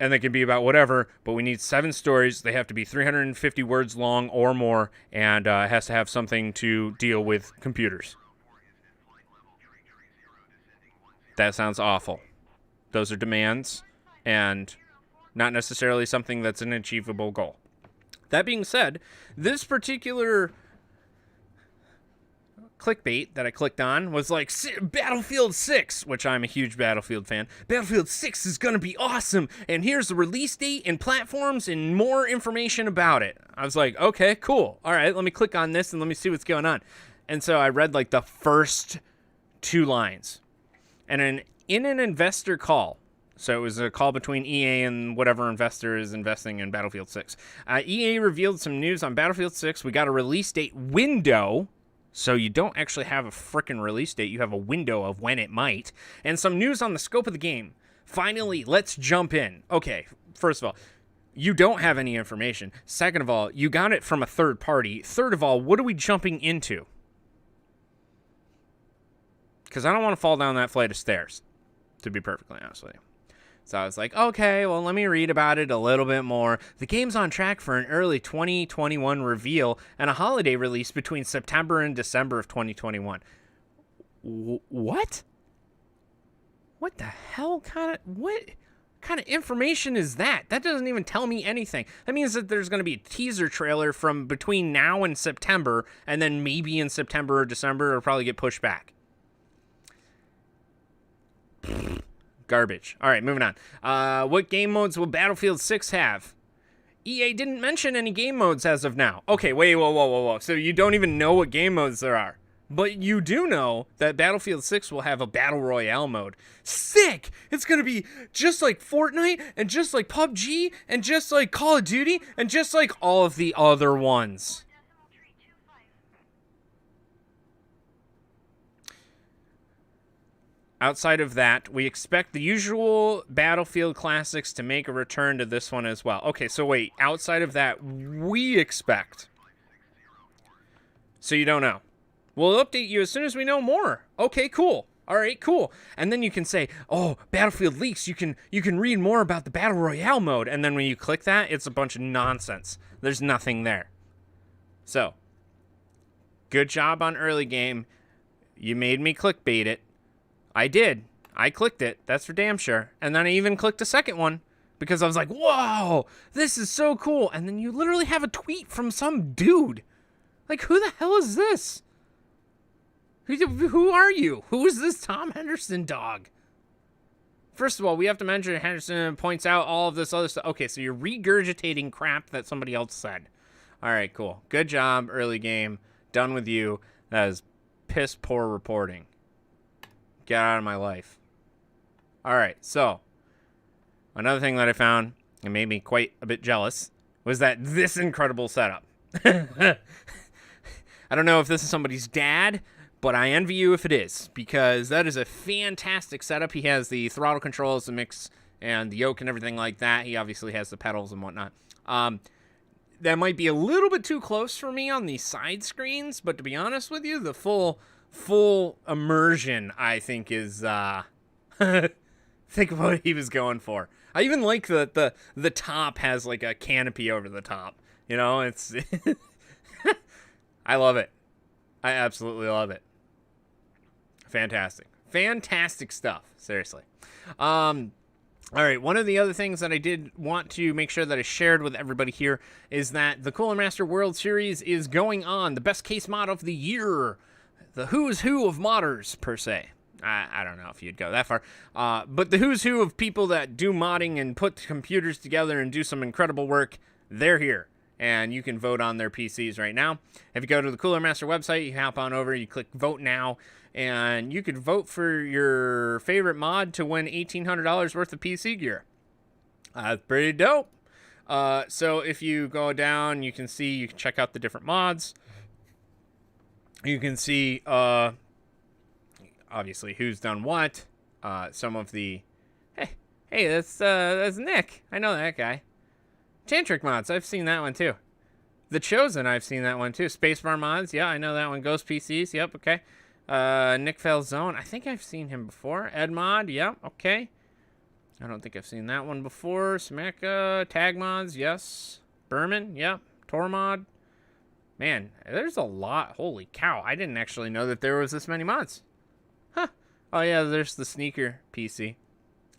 and they can be about whatever, but we need 7 stories. They have to be 350 words long or more, and it has to have something to deal with computers. That sounds awful. Those are demands, and not necessarily something that's an achievable goal. That being said, this particular clickbait that I clicked on was like, Battlefield 6, which I'm a huge Battlefield fan. Battlefield 6 is going to be awesome, and here's the release date and platforms and more information about it. I was like, okay, cool. All right, let me click on this and let me see what's going on. And so I read like the first 2 lines. And in an investor call, so it was a call between EA and whatever investor is investing in Battlefield 6. EA revealed some news on Battlefield 6. We got a release date window, so you don't actually have a frickin' release date. You have a window of when it might. And some news on the scope of the game. Finally, let's jump in. Okay, first of all, you don't have any information. Second of all, you got it from a third party. Third of all, what are we jumping into? Because I don't want to fall down that flight of stairs, to be perfectly honest with you. So I was like, okay, well, let me read about it a little bit more. The game's on track for an early 2021 reveal and a holiday release between September and December of 2021. What? What the hell kind kind of information is that? That doesn't even tell me anything. That means that there's going to be a teaser trailer from between now and September, and then maybe in September or December it'll probably get pushed back. Garbage. All right, moving on. What game modes will Battlefield 6 have? EA didn't mention any game modes as of now. Okay, wait, whoa. So you don't even know what game modes there are. But you do know that Battlefield 6 will have a Battle Royale mode. Sick! It's going to be just like Fortnite, and just like PUBG, and just like Call of Duty, and just like all of the other ones. Outside of that, we expect the usual Battlefield classics to make a return to this one as well. Okay, so wait, outside of that, we expect. So you don't know. We'll update you as soon as we know more. Okay, cool. All right, cool. And then you can say, oh, Battlefield leaks. You can read more about the Battle Royale mode. And then when you click that, it's a bunch of nonsense. There's nothing there. So, good job on early game. You made me clickbait it. I did. I clicked it. That's for damn sure. And then I even clicked a second one because I was like, whoa, this is so cool. And then you literally have a tweet from some dude. Like, who the hell is this? Who are you? Who is this Tom Henderson dog? First of all, we have to mention Henderson points out all of this other stuff. Okay, so you're regurgitating crap that somebody else said. All right, cool. Good job, early game. Done with you. That is piss poor reporting. Get out of my life. All right, so another thing that I found and made me quite a bit jealous was that this incredible setup. I don't know if this is somebody's dad, but I envy you if it is, because that is a fantastic setup. He has the throttle controls, the mix, and the yoke and everything like that. He obviously has the pedals and whatnot. That might be a little bit too close for me on the side screens, but to be honest with you, the full immersion, I think, is think of what he was going for. I even like the top has like a canopy over the top. You know, it's I love it. I absolutely love it. Fantastic stuff. Seriously. All right, one of the other things that I did want to make sure that I shared with everybody here is that the Cooler Master World Series is going on. The best case mod of the year. The who's who of modders, per se. I don't know if you'd go that far. But the who's who of people that do modding and put computers together and do some incredible work, they're here. And you can vote on their PCs right now. If you go to the Cooler Master website, you hop on over, you click Vote Now, and you could vote for your favorite mod to win $1,800 worth of PC gear. That's pretty dope. So if you go down, you can check out the different mods. You can see, obviously, who's done what. Some of the... Hey, that's Nick. I know that guy. Tantric mods, I've seen that one too. The Chosen, I've seen that one too. Spacebar mods, yeah, I know that one. Ghost PCs, yep, okay. Nick Falzone, I think I've seen him before. Ed Mod, yep, okay. I don't think I've seen that one before. Smeka, Tag Mods, yes. Berman, yep. Tormod. Man, there's a lot. Holy cow, I didn't actually know that there was this many mods. Huh. Oh yeah, there's the Sneaker PC.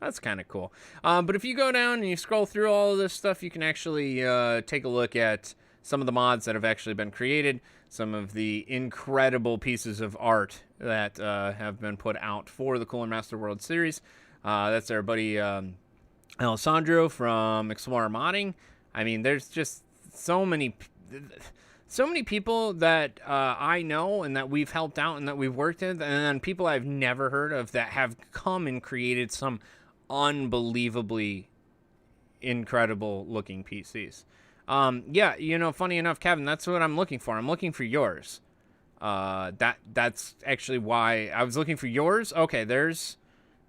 That's kind of cool. But if you go down and you scroll through all of this stuff, you can actually take a look at some of the mods that have actually been created, some of the incredible pieces of art that have been put out for the Cooler Master World Series. That's our buddy Alessandro from Explorer Modding. I mean, there's just so many people that I know and that we've helped out and that we've worked with, and then people I've never heard of that have come and created some unbelievably incredible looking PCs. Yeah, you know, funny enough, Kevin, that's what I'm looking for. I'm looking for yours. That's actually why I was looking for yours. Okay, there's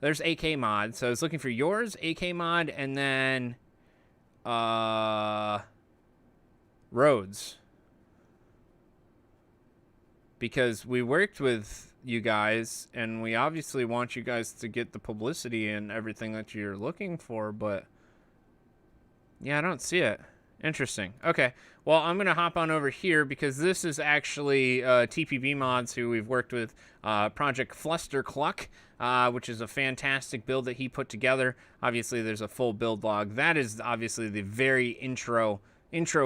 AK Mod. So I was looking for yours, AK Mod, and then Rhodes. Because we worked with you guys, and we obviously want you guys to get the publicity and everything that you're looking for, but yeah, I don't see it. Interesting. Okay. Well, I'm going to hop on over here because this is actually TPB Mods, who we've worked with, Project Flustercluck, which is a fantastic build that he put together. Obviously, there's a full build log. That is obviously the very intro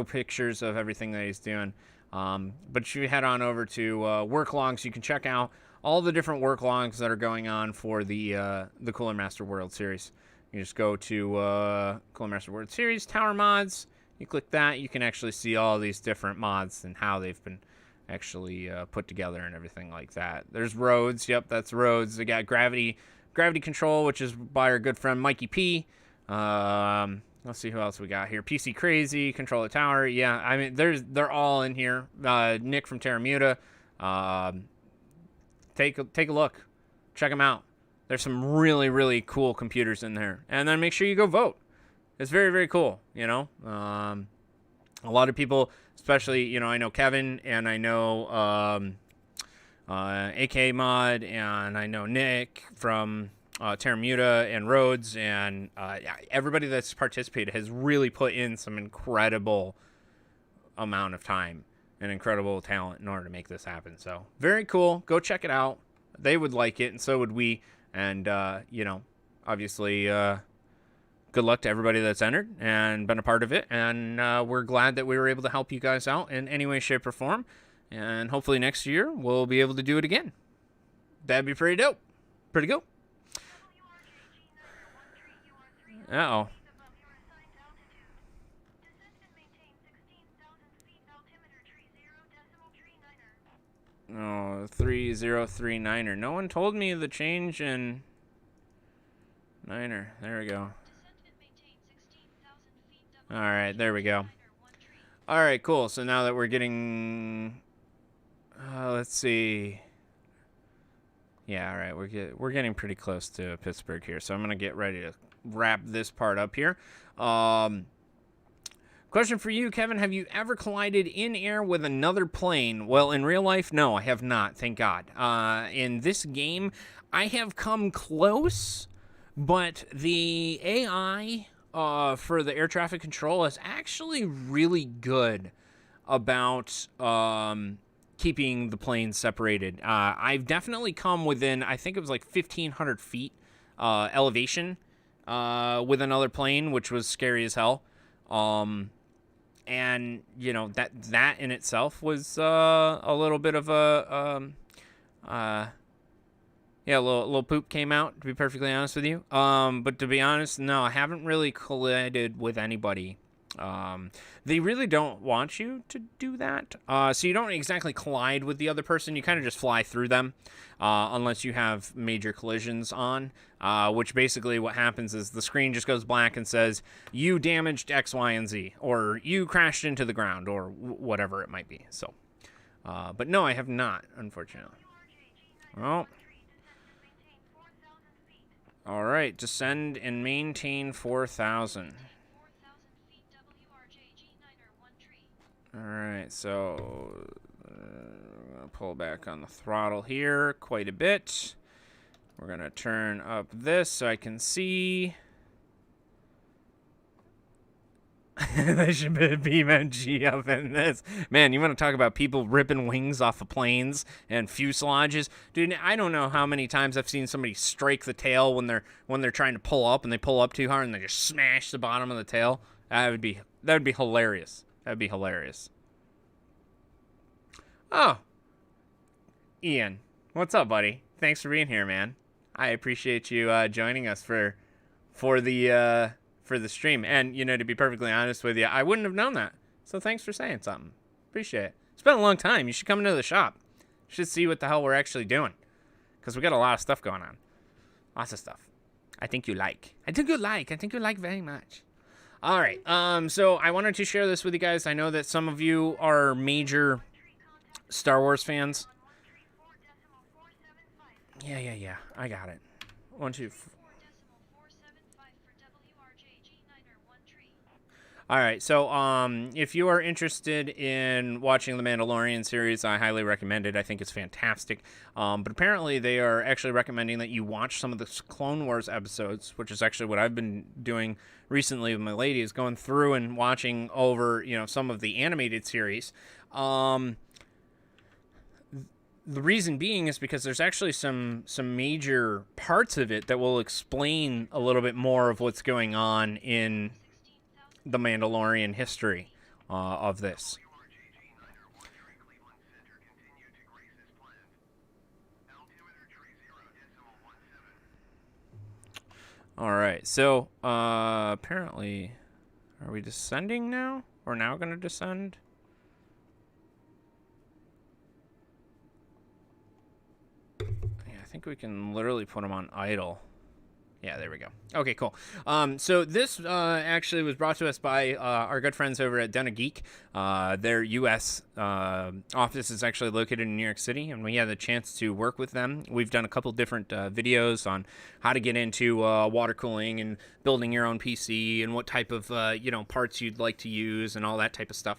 pictures of everything that he's doing. But if you head on over to work logs, you can check out all the different work logs that are going on for the Cooler Master World Series. You just go to Cooler Master World Series, Tower Mods. You click that, you can actually see all these different mods and how they've been actually put together and everything like that. There's roads. Yep, that's roads. They got gravity control, which is by our good friend Mikey P. Let's see who else we got here. PC Crazy, Control the Tower. Yeah, I mean, they're all in here. Nick from Terramuta. Take a look. Check them out. There's some really, really cool computers in there. And then make sure you go vote. It's very, very cool, you know. A lot of people, especially, you know, I know Kevin, and I know AK Mod, and I know Nick from Terramuta and Rhodes, and everybody that's participated has really put in some incredible amount of time and incredible talent in order to make this happen. So very cool. Go check it out. They would like it, and so would we. And, you know, obviously, good luck to everybody that's entered and been a part of it. And we're glad that we were able to help you guys out in any way, shape, or form. And hopefully next year we'll be able to do it again. That'd be pretty dope. Pretty cool. Uh-oh. Oh, 3039er. No one told me the change in Niner. There we go. Alright, there we go. Alright, cool. So now that we're getting... let's see. Yeah, alright. We're getting pretty close to Pittsburgh here. So I'm going to get ready to wrap this part up here. Question for you, Kevin. Have you ever collided in air with another plane? Well, in real life, no, I have not. Thank God. In this game, I have come close, but the AI for the air traffic control is actually really good about keeping the planes separated. I've definitely come within, I think it was like 1,500 feet elevation with another plane, which was scary as hell. And, you know, that in itself was a little bit of a little poop came out, to be perfectly honest with you. But to be honest, no, I haven't really collided with anybody. They really don't want you to do that. So you don't exactly collide with the other person. You kind of just fly through them, unless you have major collisions on, which basically what happens is the screen just goes black and says, you damaged X, Y, and Z, or you crashed into the ground, or whatever it might be. So, but no, I have not, unfortunately. Well, all right, descend and maintain 4,000. All right, so I'm going to pull back on the throttle here quite a bit. We're going to turn up this so I can see. There should be a BeamNG up in this. Man, you want to talk about people ripping wings off of planes and fuselages? Dude, I don't know how many times I've seen somebody strike the tail when they're trying to pull up, and they pull up too hard and they just smash the bottom of the tail. That would be hilarious. That'd be hilarious. Oh. Ian. What's up, buddy? Thanks for being here, man. I appreciate you joining us for the stream. And, you know, to be perfectly honest with you, I wouldn't have known that. So thanks for saying something. Appreciate it. It's been a long time. You should come into the shop. You should see what the hell we're actually doing. Because we got a lot of stuff going on. Lots of stuff. I think you like very much. All right, so I wanted to share this with you guys. I know that some of you are major Star Wars fans. Yeah, I got it. 1, 2, All right, so if you are interested in watching the Mandalorian series, I highly recommend it. I think it's fantastic. But apparently they are actually recommending that you watch some of the Clone Wars episodes, which is actually what I've been doing recently with my lady, is going through and watching over, some of the animated series. The reason being is because there's actually some major parts of it that will explain a little bit more of what's going on in the Mandalorian history of this. All right, so apparently, are we descending now? We're now going to descend? Yeah, I think we can literally put them on idle. Yeah, there we go. Okay, cool. So this actually was brought to us by our good friends over at Den of Geek. Their U.S. Office is actually located in New York City, and we had the chance to work with them. We've done a couple different videos on how to get into water cooling and building your own PC and what type of parts you'd like to use and all that type of stuff.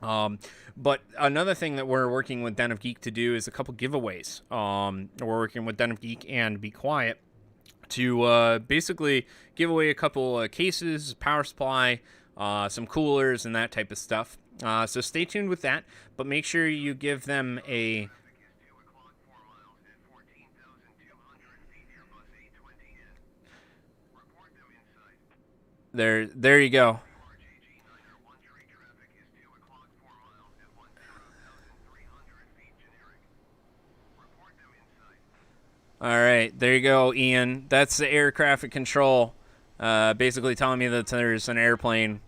But another thing that we're working with Den of Geek to do is a couple giveaways. We're working with Den of Geek and Be Quiet to basically give away a couple cases, power supply, some coolers, and that type of stuff. So stay tuned with that, but make sure you give them a... There you go. All right, there you go, Ian. That's the air traffic control, basically telling me that there's an airplane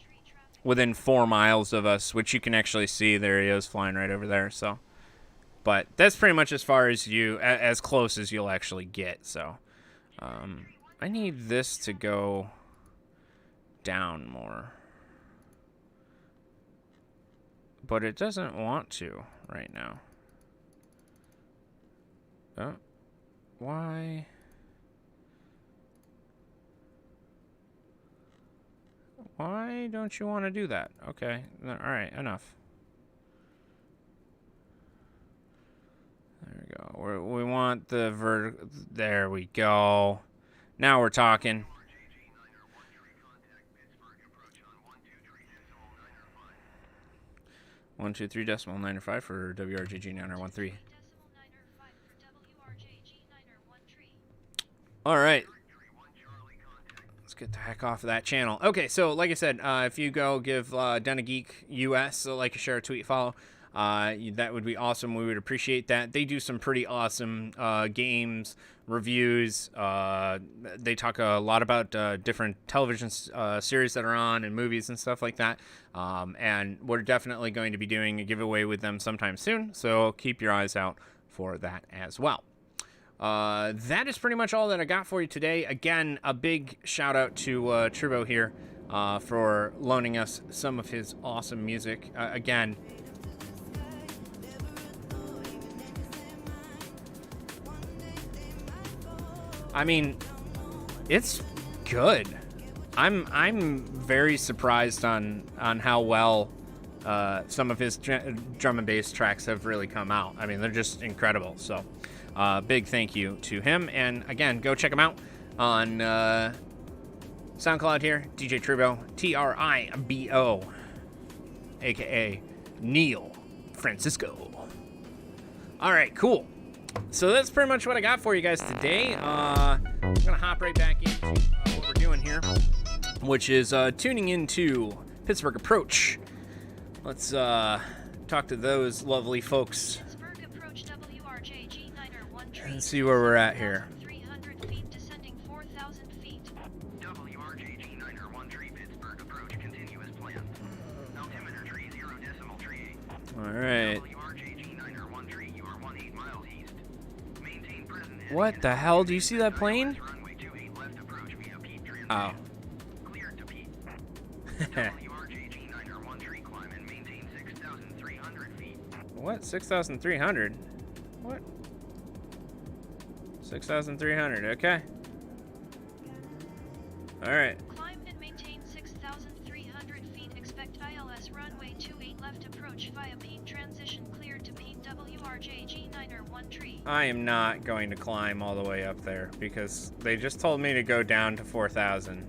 within 4 miles of us, which you can actually see. There he is, flying right over there. So, but that's pretty much as far as as close as you'll actually get. So, I need this to go down more, but it doesn't want to right now. Oh. Why? Why don't you want to do that? Okay. All right. Enough. There we go. We want the There we go. Now we're talking. One, 2, 3.905 for WRJG 913. All right. Let's get the heck off of that channel. Okay, so like I said, if you go give Den of Geek US a like, a share, a tweet, follow, that would be awesome. We would appreciate that. They do some pretty awesome games, reviews. They talk a lot about different television series that are on and movies and stuff like that. And we're definitely going to be doing a giveaway with them sometime soon, so keep your eyes out for that as well. That is pretty much all that I got for you today. Again, a big shout out to Trubo here for loaning us some of his awesome music. Again, I mean, it's good. I'm very surprised on how well some of his drum and bass tracks have really come out. I mean, they're just incredible. So, big thank you to him. And again, go check him out on SoundCloud here, DJ Trubo, Tribo, aka Neil Francisco. All right, cool. So that's pretty much what I got for you guys today. I'm gonna hop right back into what we're doing here, which is tuning into Pittsburgh Approach. Let's talk to those lovely folks and see where we're at here. 300 feet, descending 4,000 feet. WRJG 913 Pittsburgh approach continuous plan. Altimeter tree 0.38. All right. WRJG 913, you are 18 miles east. Maintain present. What the hell? Do you see that plane? Runway 28 left approach via Pete Transit. Oh. Cleared to Pete. WRJG 913 climb and maintain 6,300 feet. What? 6,300? What? 6,300. Okay. All right. Climb and maintain 6,300 feet ILS runway 28 left approach via peak transition cleared to peak WRJG9er 1 tree. I am not going to climb all the way up there because they just told me to go down to 4,000.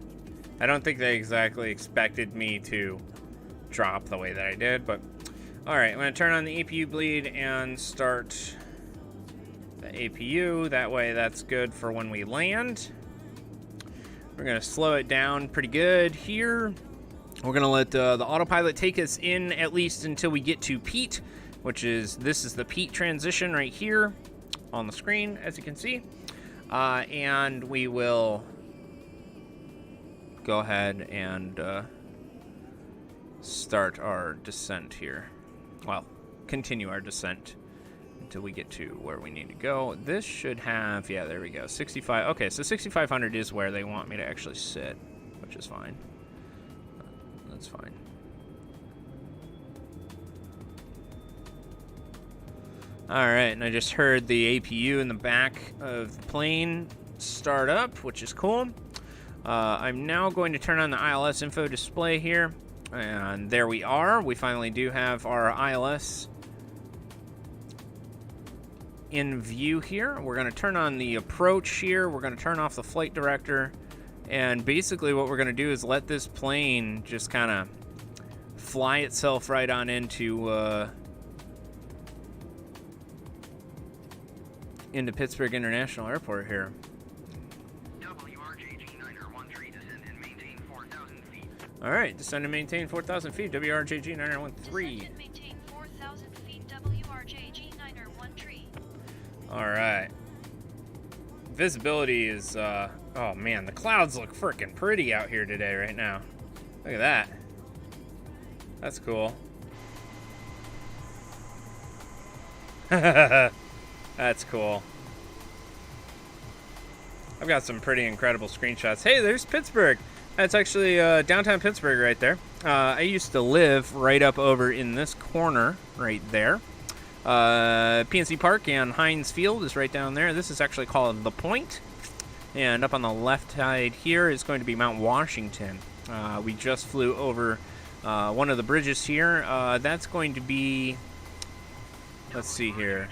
I don't think they exactly expected me to drop the way that I did, but all right, I'm going to turn on the APU bleed and start the APU. That way that's good for when we land. We're going to slow it down pretty good here. We're going to let the autopilot take us in at least until we get to PEAT, which is, this is the PEAT transition right here on the screen, as you can see. And we will go ahead and start our descent here. Well, continue our descent until we get to where we need to go. This should have, yeah, there we go, 65. Okay, so 6,500 is where they want me to actually sit, which is fine. That's fine. All right, and I just heard the APU in the back of the plane start up, which is cool. I'm now going to turn on the ILS info display here, and there we are. We finally do have our ILS in view here. We're going to turn on the approach here. We're going to turn off the flight director, and basically what we're going to do is let this plane just kind of fly itself right on into Pittsburgh International Airport here. WRJG9er 1 tree, descend and maintain 4,000 feet. All right, descend and maintain 4,000 feet. WRJG 913. Descend and maintain 4,000 feet WRJG9er 1 tree. All right. Visibility is, oh man, the clouds look freaking pretty out here today right now. Look at that. That's cool. That's cool. I've got some pretty incredible screenshots. Hey, there's Pittsburgh. That's actually downtown Pittsburgh right there. I used to live right up over in this corner right there. PNC Park and Heinz Field is right down there. This is actually called The Point. And up on the left side here is going to be Mount Washington. We just flew over one of the bridges here. That's going to be, let's see here,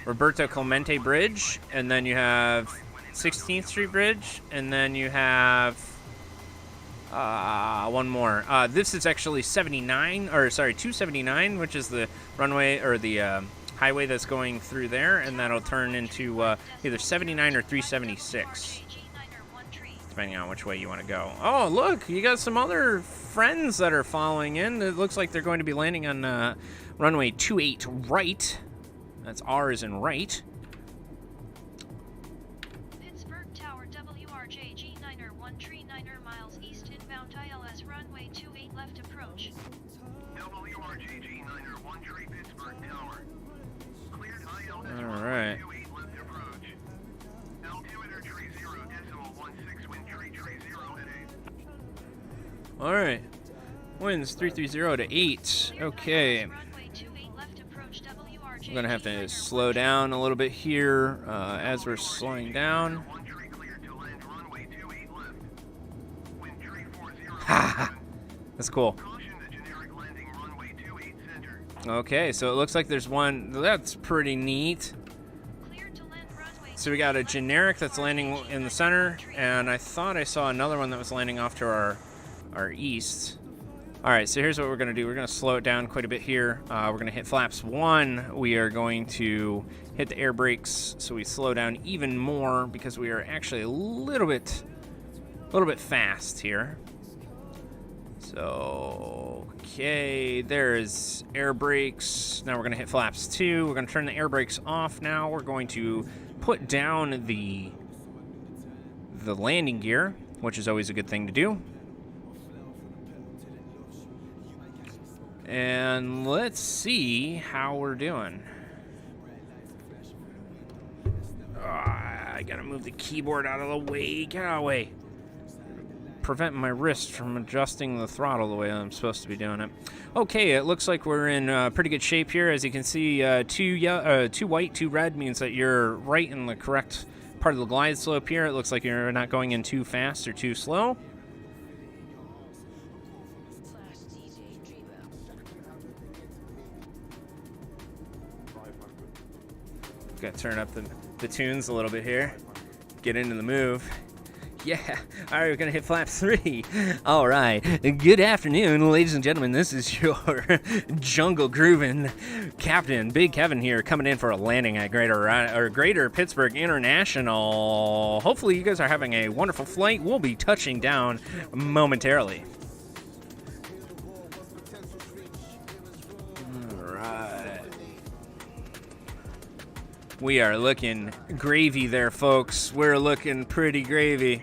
Roberto Clemente Bridge, and then you have 16th Street Bridge, and then you have one more. This is actually 279, which is the runway or the highway that's going through there, and that'll turn into either 79 or 376, depending on which way you want to go. Oh, look, you got some other friends that are following in. It looks like they're going to be landing on runway 28 right. That's R as in right. Pittsburgh Tower WRJG9er 1 tree 9er miles east inbound ILS runway 28 left approach. WRJG9er 1 tree Pittsburgh Tower. Cleared ILS All right. 28 left approach. Altimeter tree 0.16 wind tree 0 at 8. All right. Winds 330 to 8. Okay. I'm going to have to slow down a little bit here as we're slowing down. Ha! That's cool. Okay, so it looks like there's one. That's pretty neat. So we got a generic that's landing in the center, and I thought I saw another one that was landing off to our east. All right, so here's what we're going to do. We're going to slow it down quite a bit here. We're going to hit flaps 1. We are going to hit the air brakes so we slow down even more because we are actually a little bit fast here. So, okay, there's air brakes. Now we're going to hit flaps 2. We're going to turn the air brakes off now. We're going to put down the landing gear, which is always a good thing to do. And let's see how we're doing. I gotta move the keyboard out of the way. Get out of the way. Prevent my wrist from adjusting the throttle the way I'm supposed to be doing it. Okay, it looks like we're in pretty good shape here. As you can see, 2 white, 2 red means that you're right in the correct part of the glide slope here. It looks like you're not going in too fast or too slow. Gotta turn up the tunes a little bit here. Get into the move. Yeah, all right, we're going to hit flap 3. All right, good afternoon, ladies and gentlemen. This is your jungle grooving captain, Big Kevin here, coming in for a landing at Greater Pittsburgh International. Hopefully you guys are having a wonderful flight. We'll be touching down momentarily. All right. We are looking gravy there, folks. We're looking pretty gravy.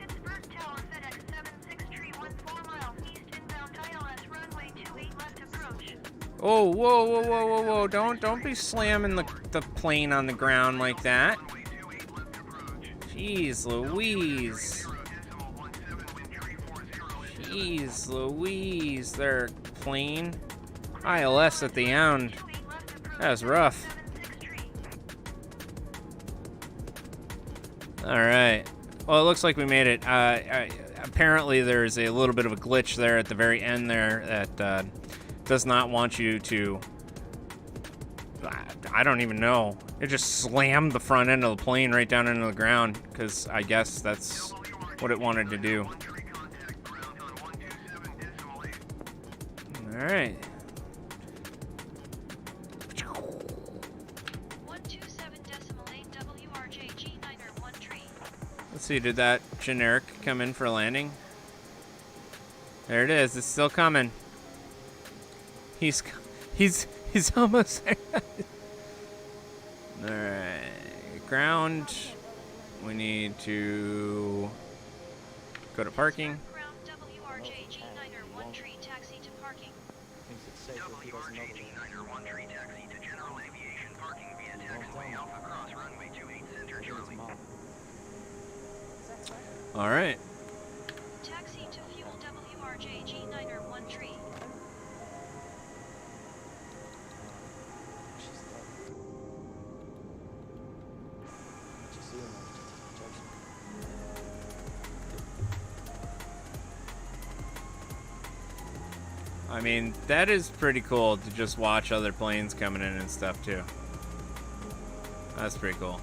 Oh, whoa. Don't be slamming the plane on the ground like that. Jeez Louise. Jeez Louise. There, plane. ILS at the end. That was rough. All right. Well, it looks like we made it. Apparently, there's a little bit of a glitch there at the very end there that does not want you to... I don't even know. It just slammed the front end of the plane right down into the ground because I guess that's what it wanted to do. All right. 127.8 WRJG9er1 tree. Let's see, did that generic come in for landing? There it is. It's still coming. He's almost there. All right, ground. We need to go to parking. Ground WRJG9er1 tree taxi to parking. WRJG9er1 tree taxi to general aviation parking via taxiway Alpha Cross runway 28 center Charlie. All right. Taxi to fuel WRJG9er1 tree. I mean, that is pretty cool to just watch other planes coming in and stuff too. That's pretty cool.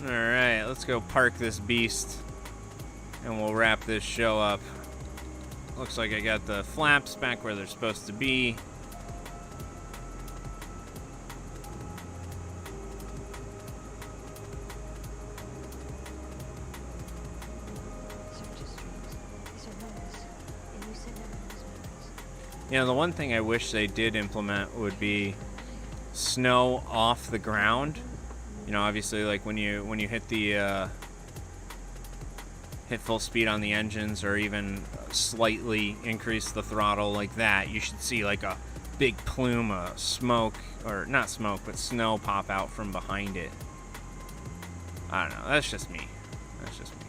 All right, let's go park this beast and we'll wrap this show up. Looks like I got the flaps back where they're supposed to be. You know, the one thing I wish they did implement would be snow off the ground. You know, obviously, like when you hit the hit full speed on the engines, or even slightly increase the throttle like that, you should see like a big plume of smoke, or not smoke, but snow pop out from behind it. I don't know. That's just me. That's just me.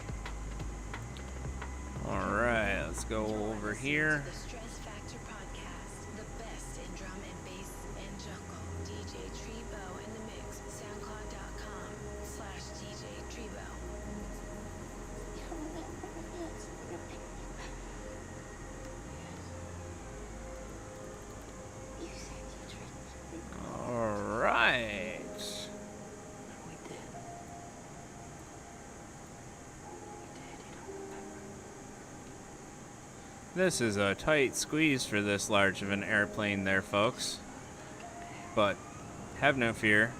All right, let's go over here. The Stress Factor Podcast, the best in drum and bass and jungle. DJ Trebo in the mix. SoundCloud.com/DJ Trebo. All right. This is a tight squeeze for this large of an airplane there, folks. But have no fear.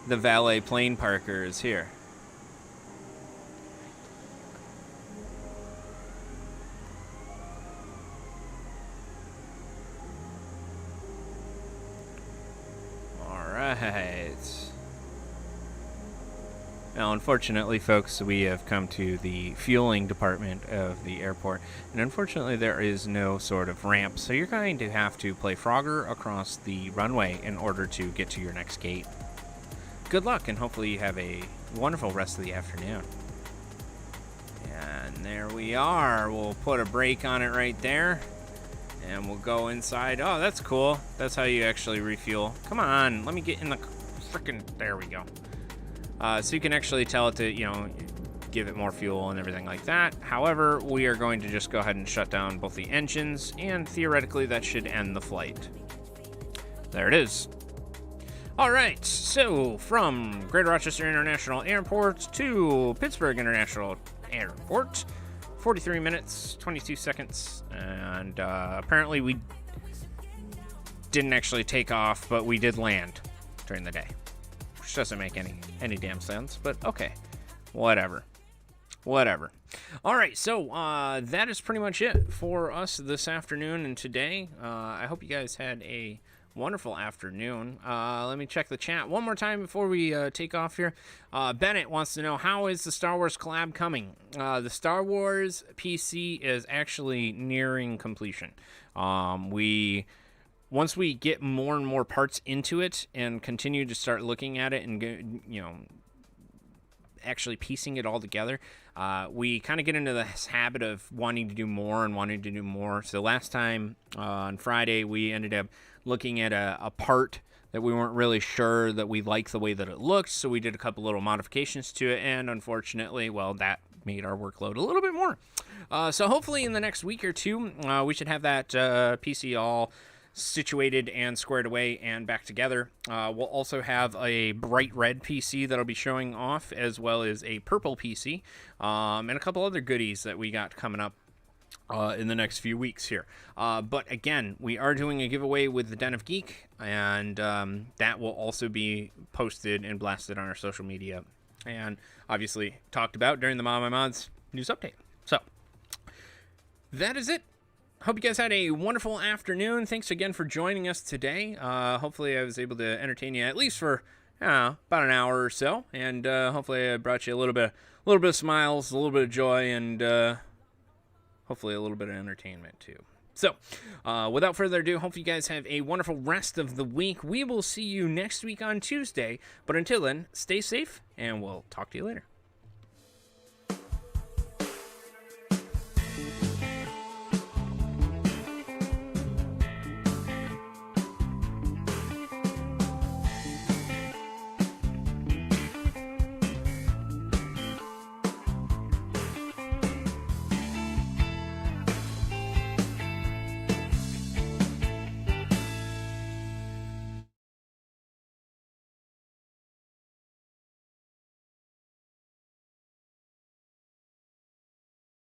The valet plane parker is here. All right. Now, unfortunately, folks, we have come to the fueling department of the airport, and unfortunately there is no sort of ramp, so you're going to have to play Frogger across the runway in order to get to your next gate. Good luck, and hopefully you have a wonderful rest of the afternoon. And there we are. We'll put a brake on it right there, and we'll go inside. Oh, that's cool. That's how you actually refuel. Come on, let me get in the frickin'... There we go. So you can actually tell it to, you know, give it more fuel and everything like that. However, we are going to just go ahead and shut down both the engines, and theoretically that should end the flight. There it is. All right, so from Greater Rochester International Airport to Pittsburgh International Airport, 43 minutes, 22 seconds, and apparently we didn't actually take off, but we did land during the day, which doesn't make any damn sense, but okay, whatever. All right, so that is pretty much it for us this afternoon and today. I hope you guys had a wonderful afternoon. Let me check the chat one more time before we take off here. Bennett wants to know, how is the Star Wars collab coming? The Star Wars PC is actually nearing completion. Once we get more and more parts into it and continue to start looking at it and actually piecing it all together, we kind of get into this habit of wanting to do more. So last time on Friday, we ended up looking at a part that we weren't really sure that we liked the way that it looked, so we did a couple little modifications to it, and unfortunately, well, that made our workload a little bit more. So hopefully in the next week or two, we should have that PC all situated and squared away and back together. We'll also have a bright red PC that'll be showing off, as well as a purple PC, and a couple other goodies that we got coming up in the next few weeks here. But again, we are doing a giveaway with the Den of Geek, and that will also be posted and blasted on our social media, and obviously talked about during the ModMyMods news update. So that is it. Hope you guys had a wonderful afternoon. Thanks again for joining us today. Hopefully I was able to entertain you at least for about an hour or so, and hopefully I brought you a little bit of smiles, a little bit of joy, and hopefully a little bit of entertainment too. So without further ado, hope you guys have a wonderful rest of the week. We will see you next week on Tuesday, but until then, stay safe, and we'll talk to you later.